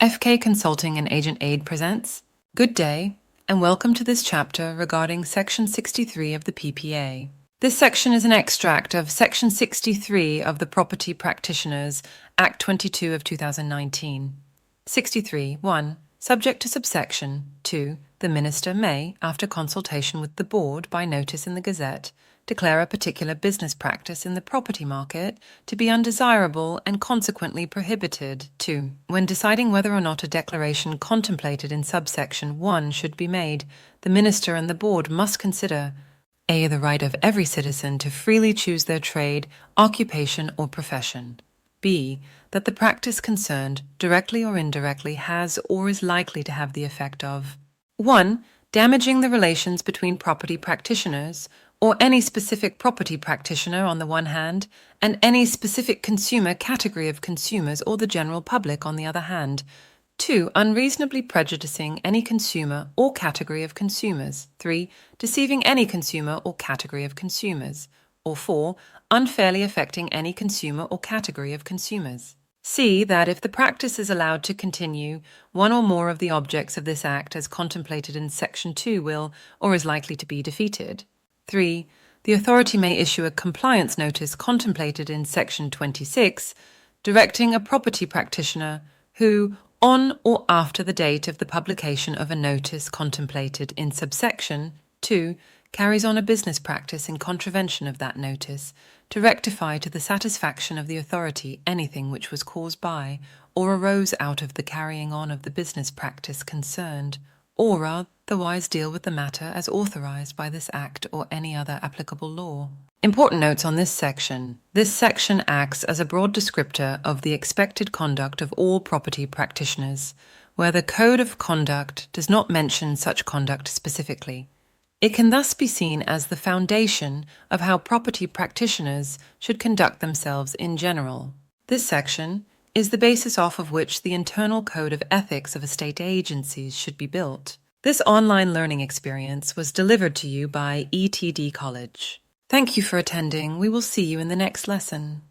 FK Consulting and Agent Aid presents Good Day, and welcome to this chapter regarding Section 63 of the PPA. This section is an extract of Section 63 of the Property Practitioners Act 22 of 2019. 63. 1. Subject to subsection 2. The Minister may, after consultation with the Board by notice in the Gazette, declare a particular business practice in the property market to be undesirable and consequently prohibited. 2. When deciding whether or not a declaration contemplated in subsection 1 should be made, the Minister and the Board must consider a. The right of every citizen to freely choose their trade, occupation, or profession. B. That the practice concerned, directly or indirectly, has or is likely to have the effect of 1. Damaging the relations between property practitioners, or any specific property practitioner on the one hand, and any specific consumer category of consumers or the general public on the other hand. 2. Unreasonably prejudicing any consumer or category of consumers. 3. Deceiving any consumer or category of consumers. Or 4. Unfairly affecting any consumer or category of consumers. C. That if the practice is allowed to continue, one or more of the objects of this Act as contemplated in Section 2 will, or is likely to be, defeated. 3. The authority may issue a compliance notice contemplated in Section 26, directing a property practitioner who, on or after the date of the publication of a notice contemplated in subsection 2, carries on a business practice in contravention of that notice, to rectify to the satisfaction of the authority anything which was caused by or arose out of the carrying on of the business practice concerned, or otherwise deal with the matter as authorized by this Act or any other applicable law. Important notes on this section. This section acts as a broad descriptor of the expected conduct of all property practitioners, where the Code of Conduct does not mention such conduct specifically. It can thus be seen as the foundation of how property practitioners should conduct themselves in general. This section is the basis off of which the internal code of ethics of estate agencies should be built. This online learning experience was delivered to you by ETD College. Thank you for attending. We will see you in the next lesson.